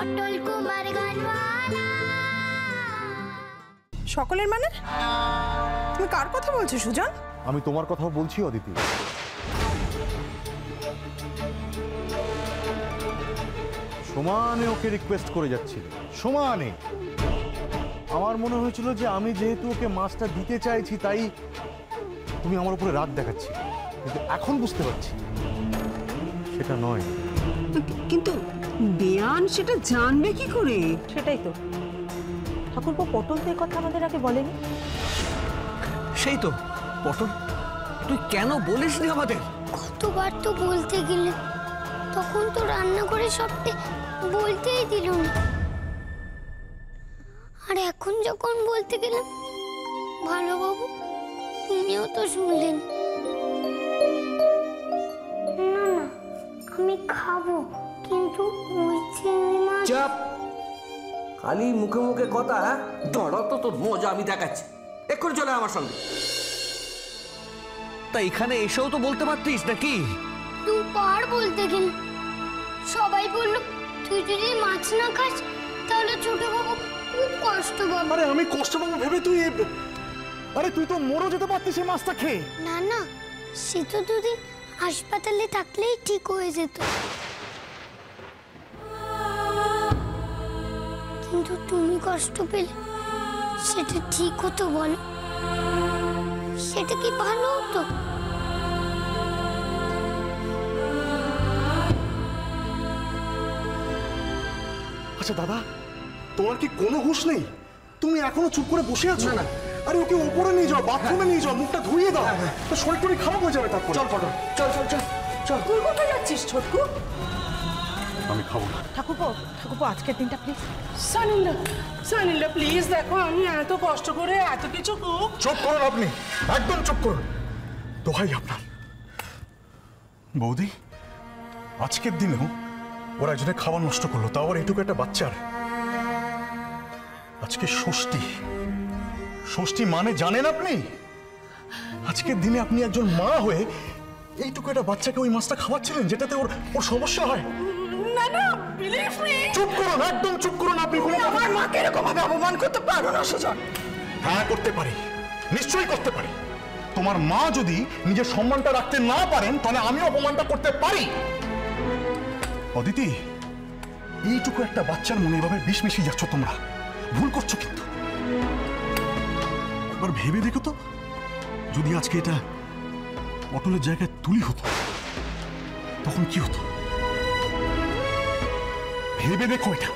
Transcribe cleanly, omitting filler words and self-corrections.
পটল কুমার গানওয়ালা। সকলের মানে? তুমি কার কথা বলছো সুজন? আমি তোমার কথাও বলছি অদিতি। সমানে ওকে রিকোয়েস্ট করে যাচ্ছি, সমানে। আমার মনে হয়েছিল যে আমি যেহেতু ওকে মাছটা দিতে চাইছি তাই তুমি আমার উপরে রাগ দেখাচ্ছি, কিন্তু এখন বুঝতে পারছি সেটা নয়। কিন্তু বেয়ান সেটা জানবে কি করে? সেটাই তো, ঠাকুরপো পটল তো এই কথা আমাদের আগে বলেনি। সেই তো পটল, তুই কেন বলিসনি আমাদের? কতবার তো বলতে গেলে, তখন তো রান্না করে সবটা বলতেই দিল না। আর এখন যখন বলতে গেলাম, ভালো বাবু তুমিও তো শুনলেন। না না, আমি খাবো, কিন্তু ওই চিংড়ি মাছ। চাপ, খালি মুখে মুখে কথা। ধরো তো তোর মজা আমি দেখাচ্ছি, এক্ষুনি চলে আমার সঙ্গে। তা এখানে এসেও তো বলতে পারতিস নাকি? দুবার বলতে গেল, সবাই বলল তুই যদি মাছ না খাস তাহলে ছোট বাবু খুব কষ্ট পাবে। আরে আমি কষ্ট পাবো ভেবে তুই, আরে তুই তো মরও যেতে পারতিস এই মাছটা খেয়ে। না না, সে তো দুদিন হাসপাতালে থাকলেই ঠিক হয়ে যেত। কিন্তু তুমি কষ্ট পেলে সেটা ঠিক হতো বলো? সেটা কি ভালো হতো? আচ্ছা দাদা, তোমার কি কোনো হুঁশ নেই? তুমি এখনো চুপ করে বসে আছো? না। আরে ওকে উপরে নিয়ে যাও, বাথরুমে নিয়ে যাও, মুখটা ধুইয়ে দাও, তো শরীর টরীর খারাপ হয়ে যাবে তারপর। চল পটল, চল চল চল চল। তুই কোথায় যাচ্ছিস ছোটকু? আমি খাবো না। ঠাকুরপো, ঠাকুরপো আজকের দিনটা প্লিজ। সানিন্দা, সানিন্দা প্লিজ দেখো, আমি এত কষ্ট করে এত কিছু কুক। চুপ করুন আপনি, একদম চুপ করুন, দোহাই আপনার। বৌদি, আজকের দিনেও ওরা একজনের খাবার নষ্ট করলো, তাও আবার এইটুকু একটা বাচ্চার। আজকে ষষ্ঠী, ষষ্ঠী মানে জানেন আপনি? আজকের দিনে আপনি একজন মা হয়ে এইটুকু একটা বাচ্চাকে ওই মাছটা খাওয়াচ্ছিলেন যেটাতে ওর ওর সমস্যা হয়। না না, বিলিভ মি। চুপ করুন, একদম চুপ করুন আপনি। কোনো আমার মাকে এরকম ভাবে অপমান করতে পারো না সুজন। হ্যাঁ করতে পারি, নিশ্চয়ই করতে পারি। তোমার মা যদি নিজের সম্মানটা রাখতে না পারেন তাহলে আমি অপমানটা করতে পারি। অদিতি, এইটুকু একটা বাচ্চার মনে এভাবে বিষ মিশিয়ে যাচ্ছ তোমরা, ভুল করছো কিন্তু। একবার ভেবে দেখো তো, যদি আজকে এটা পটলের জায়গায় তুলি হতো তখন কি হতো? ভেবে দেখো এটা।